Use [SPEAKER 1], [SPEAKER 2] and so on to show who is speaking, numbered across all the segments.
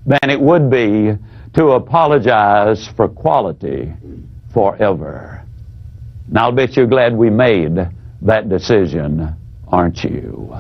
[SPEAKER 1] than it would be to apologize for quality forever. Now, I'll bet you're glad we made that decision, aren't you?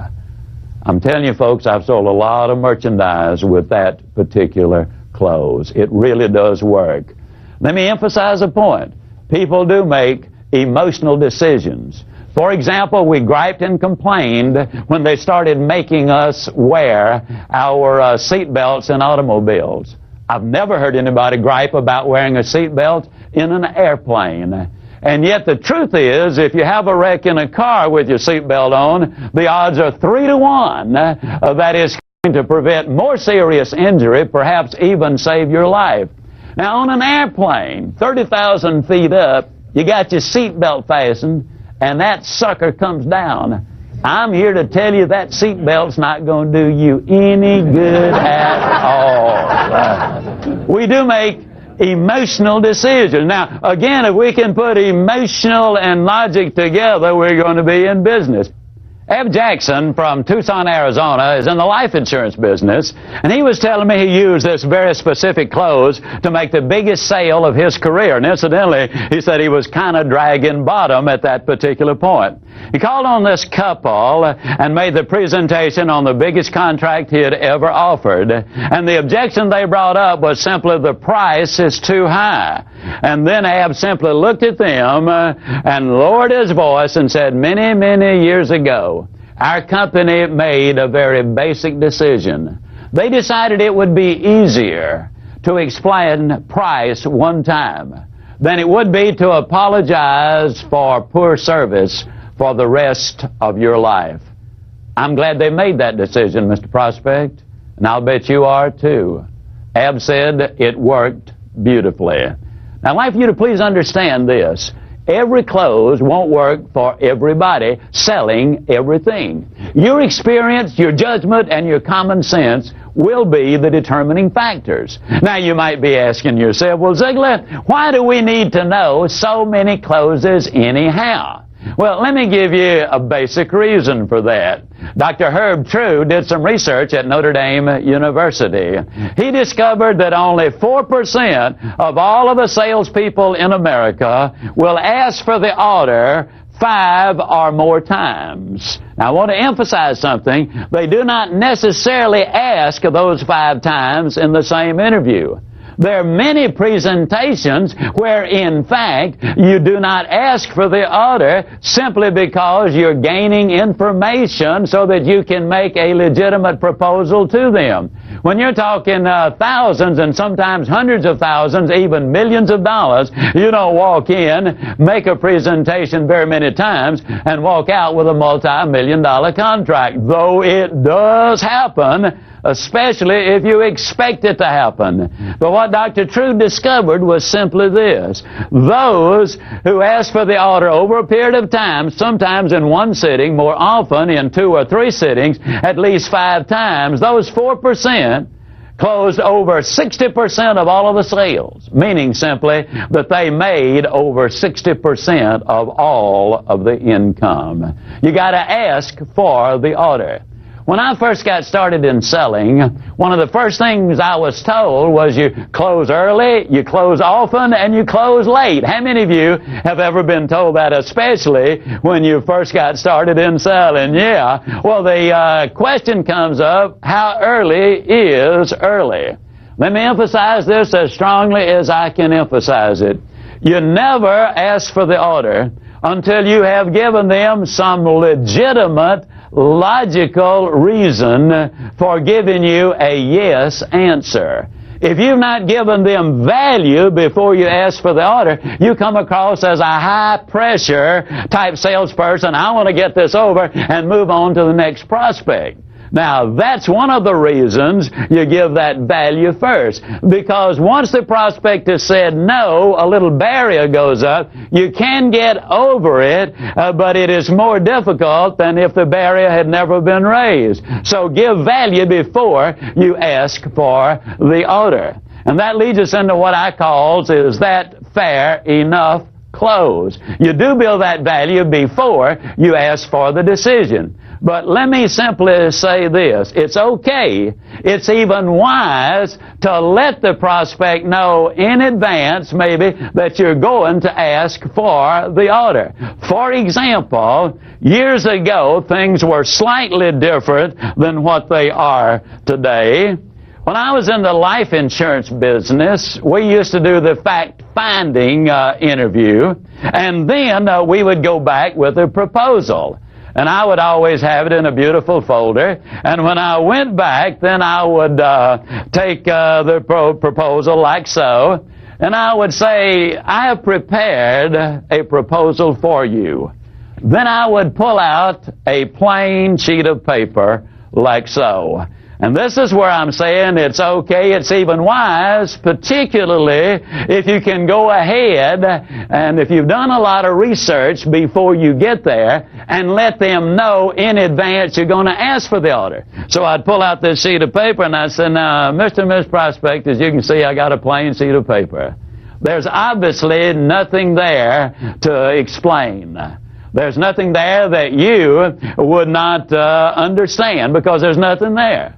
[SPEAKER 1] I'm telling you, folks, I've sold a lot of merchandise with that particular close. It really does work. Let me emphasize a point. People do make emotional decisions. For example, we griped and complained when they started making us wear our seat belts in automobiles. I've never heard anybody gripe about wearing a seat belt in an airplane. And yet the truth is, if you have a wreck in a car with your seatbelt on, the odds are 3 to 1 that is going to prevent more serious injury, perhaps even save your life. Now, on an airplane, 30,000 feet up, you got your seatbelt fastened, and that sucker comes down. I'm here to tell you that seatbelt's not going to do you any good at all. We do make emotional decisions. Now, again, if we can put emotional and logic together, we're going to be in business. Eb Jackson from Tucson, Arizona, is in the life insurance business, and he was telling me he used this very specific close to make the biggest sale of his career. And incidentally, he said he was kind of dragging bottom at that particular point. He called on this couple and made the presentation on the biggest contract he had ever offered. And the objection they brought up was simply the price is too high. And then Ab simply looked at them and lowered his voice and said, many, many years ago, our company made a very basic decision. They decided it would be easier to explain price one time than it would be to apologize for poor service for the rest of your life. I'm glad they made that decision, Mr. Prospect, and I'll bet you are too. Ab said it worked beautifully. Now, I'd like for you to please understand this. Every close won't work for everybody selling everything. Your experience, your judgment, and your common sense will be the determining factors. Now, you might be asking yourself, well, ZigZigLar, why do we need to know so many closes anyhow? Well, let me give you a basic reason for that. Dr. Herb True did some research at Notre Dame University. He discovered that only 4% of all of the salespeople in America will ask for the order 5 or more times. Now, I want to emphasize something. They do not necessarily ask those 5 times in the same interview. There are many presentations where, in fact, you do not ask for the order simply because you're gaining information so that you can make a legitimate proposal to them. When you're talking thousands and sometimes hundreds of thousands, even millions of dollars, you don't walk in, make a presentation very many times, and walk out with a multi-million-dollar contract, though it does happen, especially if you expect it to happen. But what Dr. True discovered was simply this. Those who ask for the order over a period of time, sometimes in one sitting, more often in 2 or 3 sittings, at least 5 times, those 4% closed over 60% of all of the sales, meaning simply that they made over 60% of all of the income. You got to ask for the order. When I first got started in selling, one of the first things I was told was you close early, you close often, and you close late. How many of you have ever been told that, especially when you first got started in selling? Yeah. Well, the question comes up, how early is early? Let me emphasize this as strongly as I can emphasize it. You never ask for the order until you have given them some legitimate, logical reason for giving you a yes answer. If you've not given them value before you ask for the order, you come across as a high-pressure type salesperson. I want to get this over and move on to the next prospect. Now, that's one of the reasons you give that value first. Because once the prospect has said no, a little barrier goes up. You can get over it, but it is more difficult than if the barrier had never been raised. So give value before you ask for the order. And that leads us into what I call, is that fair enough close? You do build that value before you ask for the decision. But let me simply say this. It's okay. It's even wise to let the prospect know in advance, maybe, that you're going to ask for the order. For example, years ago, things were slightly different than what they are today. When I was in the life insurance business, we used to do the fact-finding interview, and then we would go back with a proposal. And I would always have it in a beautiful folder. And when I went back, then I would take the proposal like so, and I would say, I have prepared a proposal for you. Then I would pull out a plain sheet of paper like so. And this is where I'm saying it's okay, it's even wise, particularly if you can go ahead and if you've done a lot of research before you get there and let them know in advance you're going to ask for the order. So I'd pull out this sheet of paper and I'd say, now, Mr. and Ms. Prospect, as you can see, I got a plain sheet of paper. There's obviously nothing there to explain. There's nothing there that you would not understand because there's nothing there.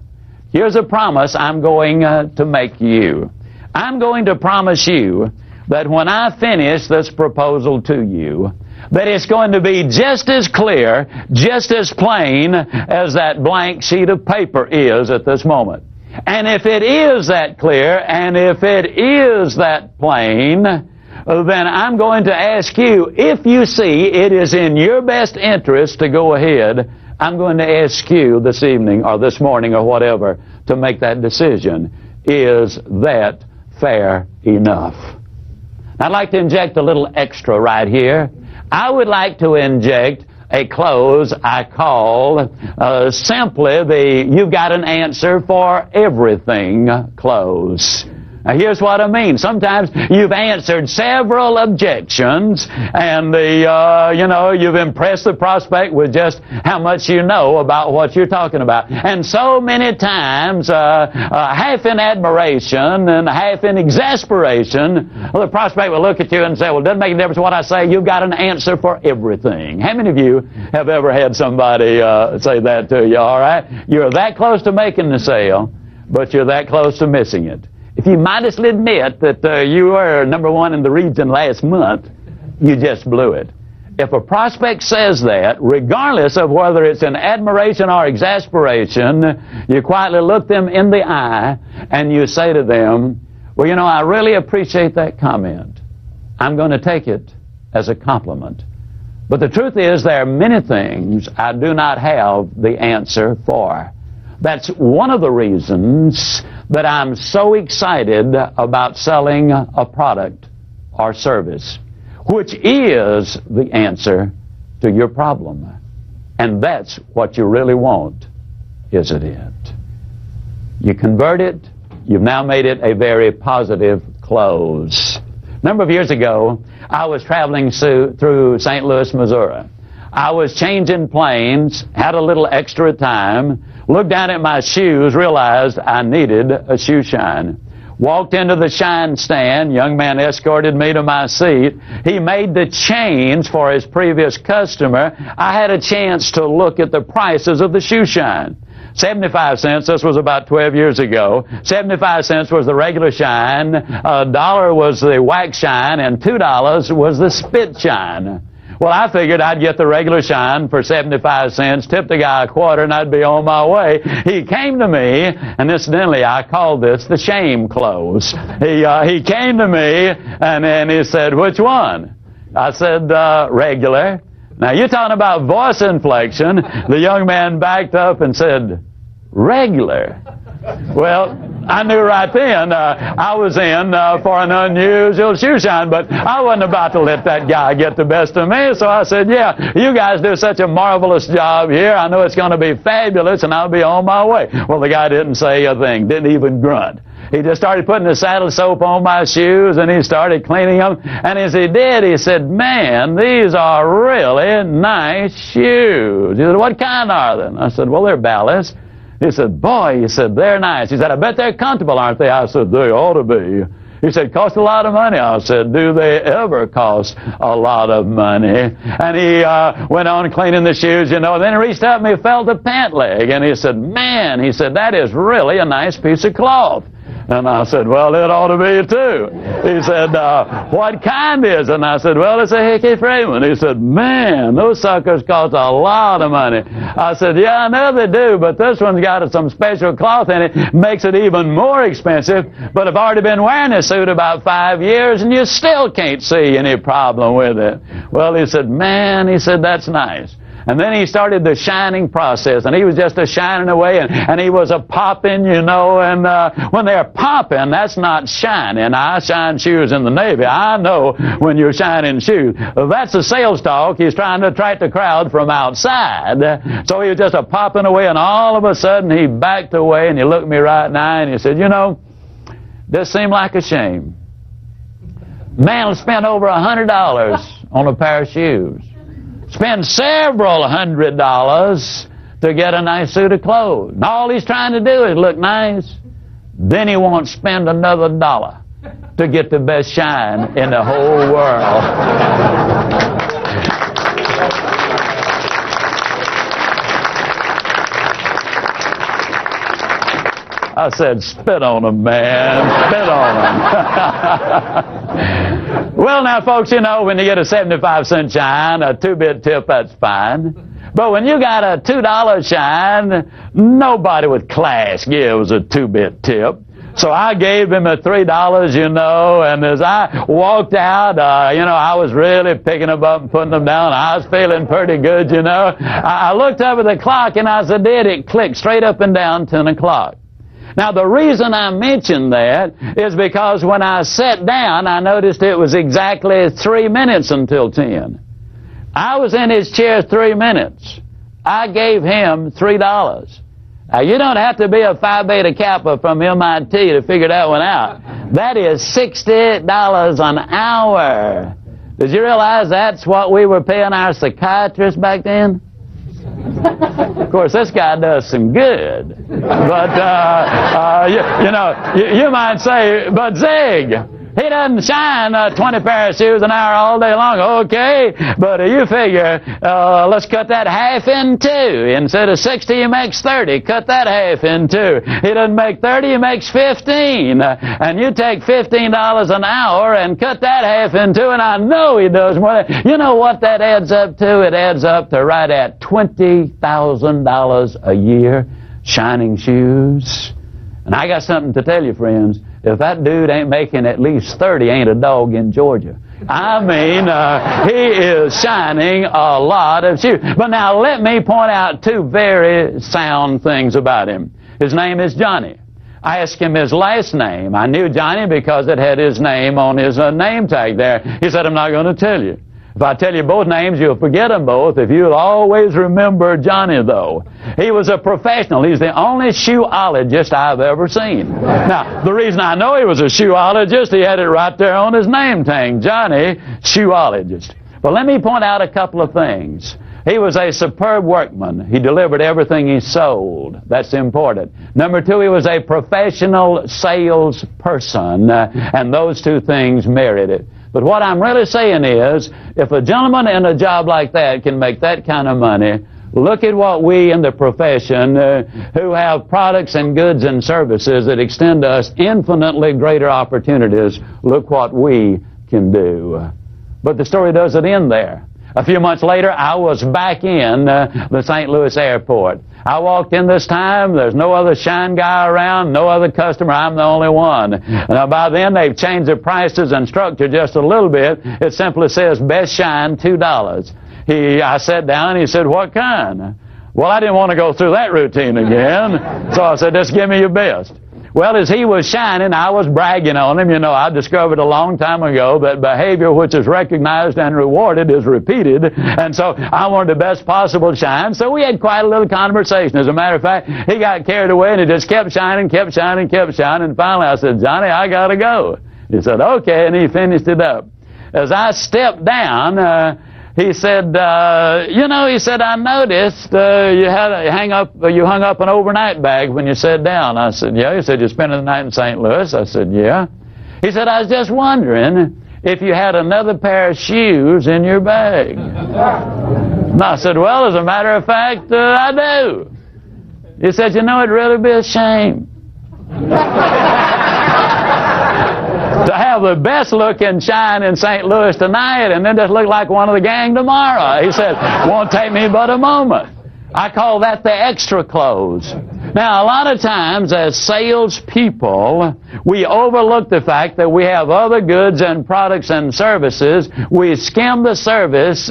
[SPEAKER 1] Here's a promise I'm going to make you. I'm going to promise you that when I finish this proposal to you, that it's going to be just as clear, just as plain as that blank sheet of paper is at this moment. And if it is that clear, and if it is that plain, then I'm going to ask you, if you see it is in your best interest to go ahead, I'm going to ask you this evening or this morning or whatever to make that decision. Is that fair enough? I'd like to inject a little extra right here. I would like to inject a clause I call simply the "you've got an answer for everything" clause. Now, here's what I mean. Sometimes you've answered several objections, and you've impressed the prospect with just how much you know about what you're talking about. And so many times, half in admiration and half in exasperation, the prospect will look at you and say, well, it doesn't make a difference what I say. You've got an answer for everything. How many of you have ever had somebody say that to you, all right? You're that close to making the sale, but you're that close to missing it. If you modestly admit that you were number one in the region last month, you just blew it. If a prospect says that, regardless of whether it's in admiration or exasperation, you quietly look them in the eye and you say to them, well, you know, I really appreciate that comment. I'm going to take it as a compliment. But the truth is there are many things I do not have the answer for. That's one of the reasons that I'm so excited about selling a product or service, which is the answer to your problem. And that's what you really want, isn't it? You convert it, you've now made it a very positive close. A number of years ago, I was traveling through St. Louis, Missouri. I was changing planes, had a little extra time, looked down at my shoes, realized I needed a shoe shine. Walked into the shine stand. Young man escorted me to my seat. He made the change for his previous customer. I had a chance to look at the prices of the shoe shine. 75 cents, this was about 12 years ago. 75 cents was the regular shine, $1 was the wax shine, and $2 was the spit shine. Well, I figured I'd get the regular shine for 75 cents, tip the guy a quarter, and I'd be on my way. He came to me, and incidentally, I called this the shame close. He came to me, and then he said, which one? I said, regular. Now, you're talking about voice inflection. The young man backed up and said, regular. Well, I knew right then I was in for an unusual shoe shine, but I wasn't about to let that guy get the best of me, so I said, yeah, you guys do such a marvelous job here. I know it's going to be fabulous, and I'll be on my way. Well, the guy didn't say a thing, didn't even grunt. He just started putting the saddle soap on my shoes, and he started cleaning them. And as he did, he said, man, these are really nice shoes. He said, what kind are they? And I said, well, they're ballast. He said, boy, he said, they're nice. He said, I bet they're comfortable, aren't they? I said, they ought to be. He said, cost a lot of money. I said, do they ever cost a lot of money? And he went on cleaning the shoes, you know. Then he reached up and he felt the pant leg. And he said, man, he said, that is really a nice piece of cloth. And I said, well, it ought to be too. He said, what kind is it? And I said, well, it's a Hickey Freeman. He said, man, those suckers cost a lot of money. I said, yeah, I know they do, but this one's got some special cloth in it, makes it even more expensive. But I've already been wearing this suit about 5 years, and you still can't see any problem with it. Well, he said, man, he said, that's nice. And then he started the shining process, and he was just a shining away, and he was a popping, you know, and when they're popping, that's not shining. I shine shoes in the Navy. I know when you're shining shoes. That's a sales talk. He's trying to attract the crowd from outside. So he was just a popping away, and all of a sudden he backed away, and he looked me right in the eye, and he said, you know, this seemed like a shame. Man spent over $100 on a pair of shoes. Spend several $100s to get a nice suit of clothes. And all he's trying to do is look nice. Then he won't spend another $1 to get the best shine in the whole world. I said, spit on him, man. Spit on him. Well, now, folks, you know, when you get a 75-cent shine, a 2-bit tip, that's fine. But when you got a $2 shine, nobody with class gives a 2-bit tip. So I gave him a $3, you know, and as I walked out, you know, I was really picking them up and putting them down. I was feeling pretty good, you know. I looked up at the clock, and as I did, it clicked straight up and down 10 o'clock. Now, the reason I mentioned that is because when I sat down, I noticed it was exactly 3 minutes until 10. I was in his chair 3 minutes. I gave him $3. Now, you don't have to be a Phi Beta Kappa from MIT to figure that one out. That is $60 an hour. Did you realize that's what we were paying our psychiatrists back then? Of course, this guy does some good. But, you know, you might say, but Zig, he doesn't shine 20 pair of shoes an hour all day long. Okay, but you figure, let's cut that half in two. Instead of 60, he makes 30. Cut that half in two. He doesn't make 30, he makes 15. And you take $15 an hour and cut that half in two, and I know he does more. You know what that adds up to? It adds up to right at $20,000 a year shining shoes. And I got something to tell you, friends. If that dude ain't making at least 30, ain't a dog in Georgia. I mean, he is shining a lot of shoes. But now let me point out two very sound things about him. His name is Johnny. I asked him his last name. I knew Johnny because it had his name on his name tag there. He said, I'm not going to tell you. If I tell you both names, you'll forget them both. If you'll always remember Johnny, though. He was a professional. He's the only shoeologist I've ever seen. Now, the reason I know he was a shoeologist, he had it right there on his name tag. Johnny, shoeologist. But let me point out a couple of things. He was a superb workman. He delivered everything he sold. That's important. Number two, he was a professional salesperson, and those two things merit it. But what I'm really saying is, if a gentleman in a job like that can make that kind of money, look at what we in the profession who have products and goods and services that extend to us infinitely greater opportunities, look what we can do. But the story doesn't end there. A few months later, I was back in the St. Louis airport. I walked in this time. There's no other shine guy around, no other customer. I'm the only one. Now, by then, they've changed the prices and structure just a little bit. It simply says, best shine, $2. I sat down, and he said, what kind? Well, I didn't want to go through that routine again. So I said, just give me your best. Well, as he was shining, I was bragging on him. You know, I discovered a long time ago that behavior which is recognized and rewarded is repeated. And so I wanted the best possible shine. So we had quite a little conversation. As a matter of fact, he got carried away, and he just kept shining, kept shining, kept shining. And finally I said, Johnny, I got to go. He said, okay, and he finished it up. As I stepped down, he said, you know, he said, I noticed you hung up an overnight bag when you sat down. I said, yeah. He said, you're spending the night in St. Louis? I said, yeah. He said, I was just wondering if you had another pair of shoes in your bag. And I said, well, as a matter of fact, I do. He said, you know, it'd really be a shame to have the best looking shine in St. Louis tonight and then just look like one of the gang tomorrow. He said, won't take me but a moment. I call that the extra clothes. Now, a lot of times as salespeople, we overlook the fact that we have other goods and products and services. We skim the surface,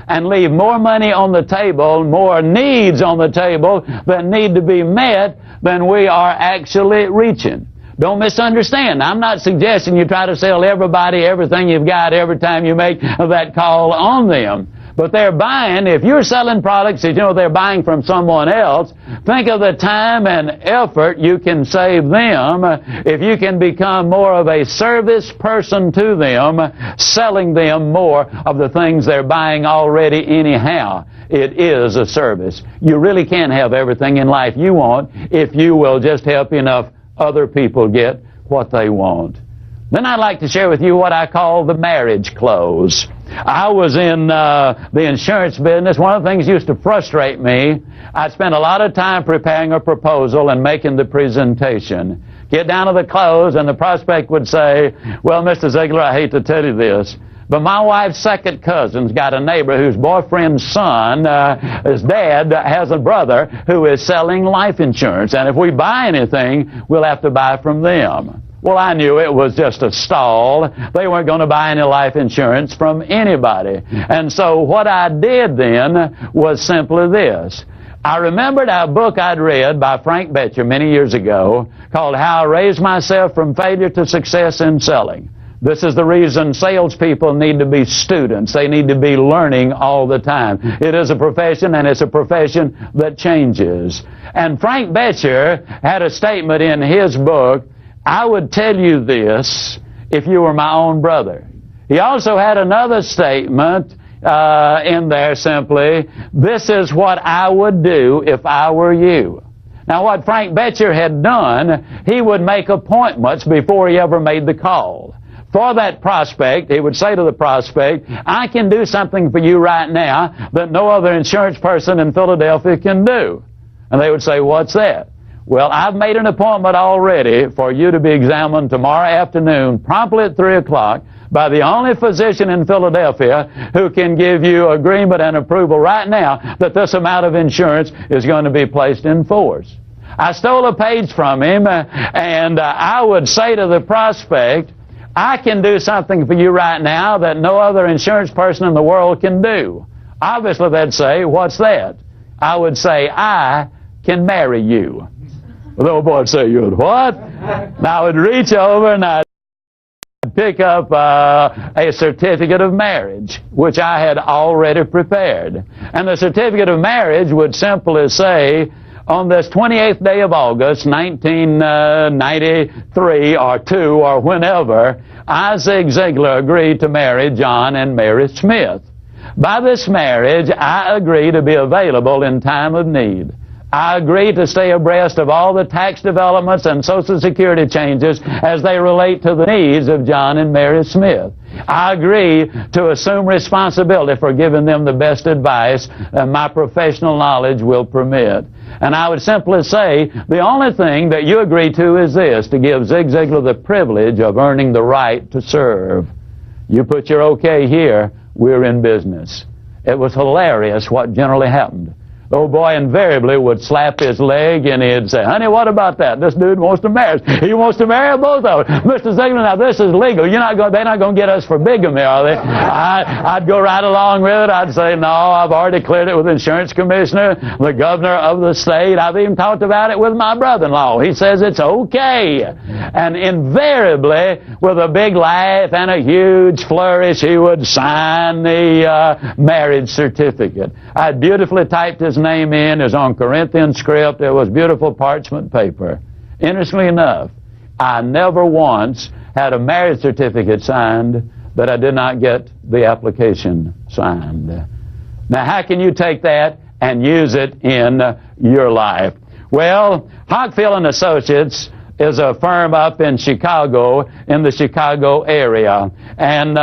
[SPEAKER 1] and leave more money on the table, more needs on the table that need to be met than we are actually reaching. Don't misunderstand. I'm not suggesting you try to sell everybody everything you've got every time you make that call on them. But they're buying, if you're selling products that you know they're buying from someone else, think of the time and effort you can save them if you can become more of a service person to them, selling them more of the things they're buying already anyhow. It is a service. You really can have everything in life you want if you will just help enough other people get what they want. Then I'd like to share with you what I call the marriage close. I was in the insurance business. One of the things used to frustrate me, I'd spend a lot of time preparing a proposal and making the presentation. Get down to the close, and the prospect would say, well, Mr. ZigZigLar, I hate to tell you this, but my wife's second cousin's got a neighbor whose boyfriend's son, his dad, has a brother who is selling life insurance, and if we buy anything, we'll have to buy from them. Well, I knew it was just a stall. They weren't going to buy any life insurance from anybody. And so what I did then was simply this. I remembered a book I'd read by Frank Bettcher many years ago called How I Raised Myself from Failure to Success in Selling. This is the reason salespeople need to be students. They need to be learning all the time. It is a profession, and it's a profession that changes. And Frank Bettcher had a statement in his book, I would tell you this if you were my own brother. He also had another statement in there simply, this is what I would do if I were you. Now what Frank Bettcher had done, he would make appointments before he ever made the call. For that prospect, he would say to the prospect, I can do something for you right now that no other insurance person in Philadelphia can do. And they would say, what's that? Well, I've made an appointment already for you to be examined tomorrow afternoon, promptly at 3 o'clock, by the only physician in Philadelphia who can give you agreement and approval right now that this amount of insurance is going to be placed in force. I stole a page from him, and I would say to the prospect, I can do something for you right now that no other insurance person in the world can do. Obviously, they'd say, what's that? I would say, I can marry you. Well, the old boy would say, you would what? And I would reach over and I'd pick up a certificate of marriage, which I had already prepared. And the certificate of marriage would simply say, on this 28th day of August, 1993 or 2 or whenever, I, Zig Ziglar, agreed to marry John and Mary Smith. By this marriage, I agree to be available in time of need. I agree to stay abreast of all the tax developments and Social Security changes as they relate to the needs of John and Mary Smith. I agree to assume responsibility for giving them the best advice my professional knowledge will permit. And I would simply say, the only thing that you agree to is this, to give Zig Ziglar the privilege of earning the right to serve. You put your okay here, we're in business. It was hilarious what generally happened. The old boy invariably would slap his leg and he'd say, honey, what about that? This dude wants to marry us. He wants to marry both of us. Mr. Ziglar, now this is legal. They're not going to get us for bigamy, are they? I'd go right along with it. I'd say, no, I've already cleared it with the insurance commissioner, the governor of the state. I've even talked about it with my brother-in-law. He says it's okay. And invariably, with a big laugh and a huge flourish, he would sign the marriage certificate. I'd beautifully typed his name in. It was on Corinthian script. It was beautiful parchment paper. Interestingly enough, I never once had a marriage certificate signed that I did not get the application signed. Now, how can you take that and use it in your life? Well, Hockfield and Associates is a firm up in Chicago, in the Chicago area. And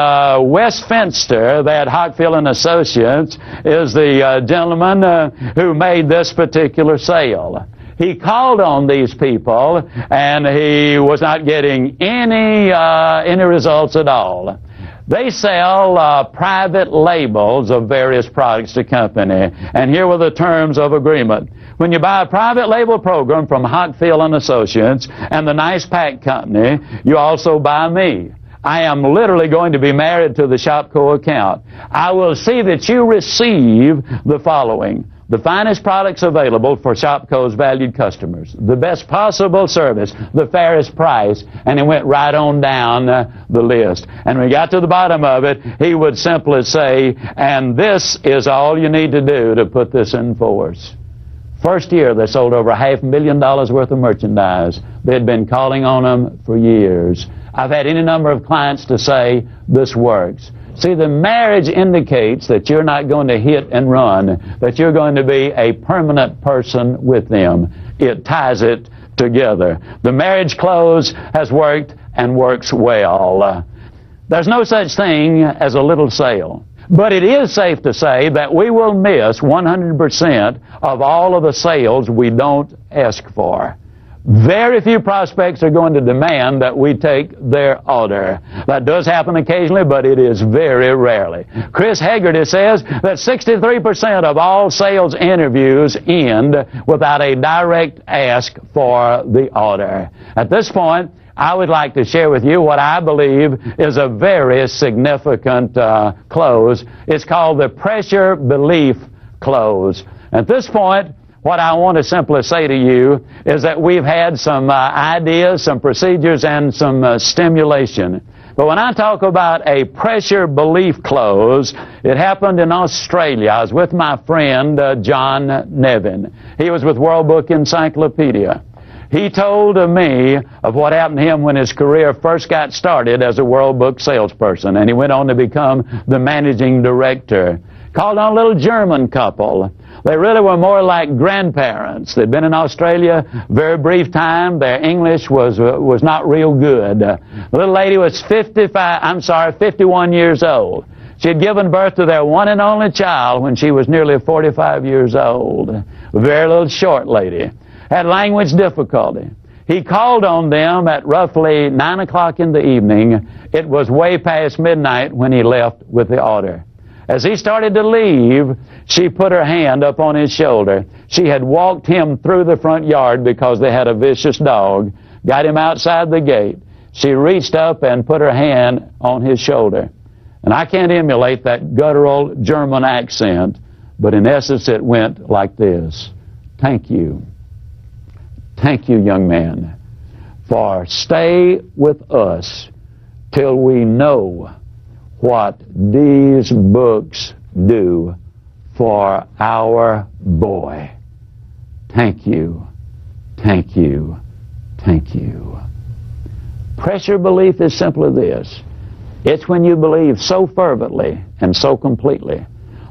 [SPEAKER 1] Wes Fenster, that Hockfield and Associates, is the gentleman who made this particular sale. He called on these people, and he was not getting any results at all. They sell private labels of various products to company, and here were the terms of agreement. When you buy a private label program from Hockfield and Associates and the Nice Pack Company, you also buy me. I am literally going to be married to the Shopco account. I will see that you receive the following: the finest products available for Shopco's valued customers, the best possible service, the fairest price, and it went right on down the list. And when we got to the bottom of it, he would simply say, and this is all you need to do to put this in force. First year, they sold over $500,000 worth of merchandise. They'd been calling on them for years. I've had any number of clients to say, this works. See, the marriage indicates that you're not going to hit and run, that you're going to be a permanent person with them. It ties it together. The marriage close has worked and works well. There's no such thing as a little sale. But it is safe to say that we will miss 100% of all of the sales we don't ask for. Very few prospects are going to demand that we take their order. That does happen occasionally, but it is very rarely. Chris Hegarty says that 63% of all sales interviews end without a direct ask for the order. At this point, I would like to share with you what I believe is a very significant close. It's called the pressure belief close. At this point, what I want to simply say to you is that we've had some ideas, some procedures, and some stimulation. But when I talk about a pressure belief close, it happened in Australia. I was with my friend John Nevin. He was with World Book Encyclopedia. He told me of what happened to him when his career first got started as a World Book salesperson, and he went on to become the managing director. Called on a little German couple. They really were more like grandparents. They'd been in Australia a very brief time. Their English was not real good. The little lady was 51 years old. She had given birth to their one and only child when she was nearly 45 years old. A very little short lady. Had language difficulty. He called on them at roughly 9 o'clock in the evening. It was way past midnight when he left with the order. As he started to leave, she put her hand up on his shoulder. She had walked him through the front yard because they had a vicious dog, got him outside the gate. She reached up and put her hand on his shoulder. And I can't emulate that guttural German accent, but in essence it went like this: thank you. Thank you, young man, for stay with us till we know what these books do for our boy. Thank you, thank you, thank you. Pressure belief is simply this. It's when you believe so fervently and so completely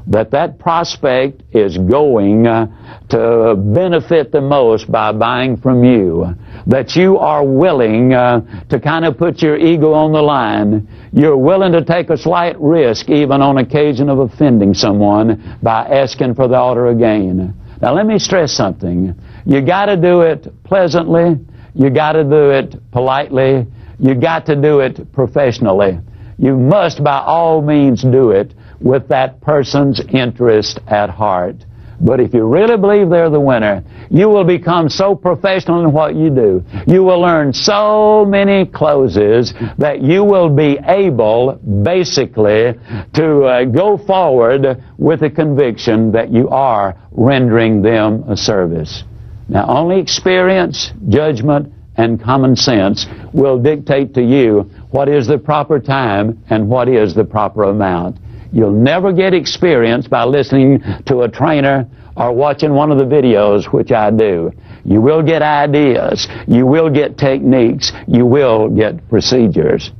[SPEAKER 1] that that prospect is going to benefit the most by buying from you, that you are willing to kind of put your ego on the line. You're willing to take a slight risk even on occasion of offending someone by asking for the order again. Now let me stress something. You got to do it pleasantly. You got to do it politely. You got to do it professionally. You must by all means do it with that person's interest at heart. But if you really believe they're the winner, you will become so professional in what you do. You will learn so many closes that you will be able, basically, to go forward with the conviction that you are rendering them a service. Now, only experience, judgment, and common sense will dictate to you what is the proper time and what is the proper amount. You'll never get experience by listening to a trainer or watching one of the videos, which I do. You will get ideas. You will get techniques. You will get procedures.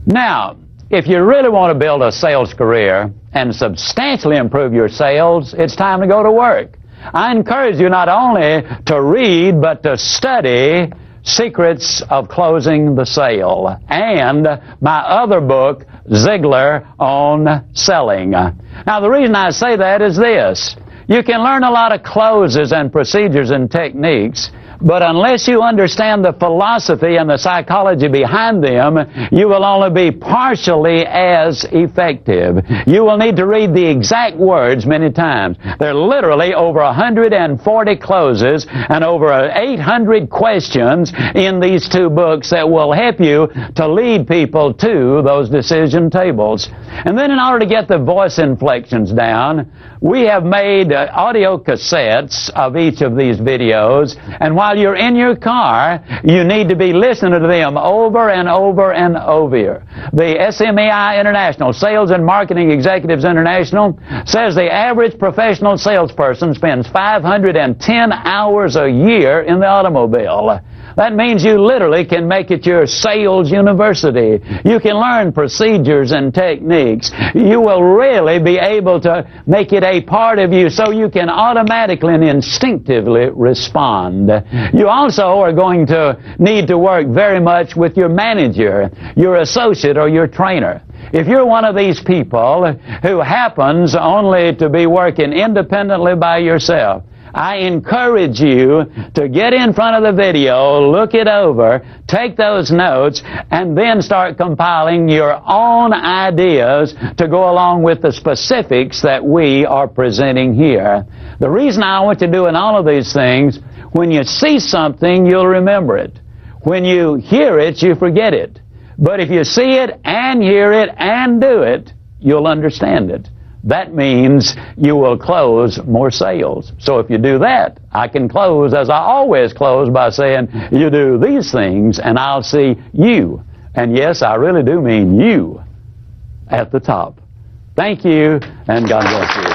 [SPEAKER 1] Now, if you really want to build a sales career and substantially improve your sales, it's time to go to work. I encourage you not only to read, but to study Secrets of Closing the Sale, and my other book, ZigZigLar on Selling. Now, the reason I say that is this. You can learn a lot of closes and procedures and techniques, but unless you understand the philosophy and the psychology behind them, you will only be partially as effective. You will need to read the exact words many times. There are literally over 140 closes and over 800 questions in these two books that will help you to lead people to those decision tables. And then in order to get the voice inflections down, we have made audio cassettes of each of these videos, and while you're in your car, you need to be listening to them over and over and over. The SMEI International, Sales and Marketing Executives International, says the average professional salesperson spends 510 hours a year in the automobile. That means you literally can make it your sales university. You can learn procedures and techniques. You will really be able to make it a part of you so you can automatically and instinctively respond. You also are going to need to work very much with your manager, your associate, or your trainer. If you're one of these people who happens only to be working independently by yourself, I encourage you to get in front of the video, look it over, take those notes, and then start compiling your own ideas to go along with the specifics that we are presenting here. The reason I want you doing all of these things, when you see something, you'll remember it. When you hear it, you forget it. But if you see it and hear it and do it, you'll understand it. That means you will close more sales. So if you do that, I can close as I always close by saying, you do these things and I'll see you. And yes, I really do mean you at the top. Thank you, and God bless you.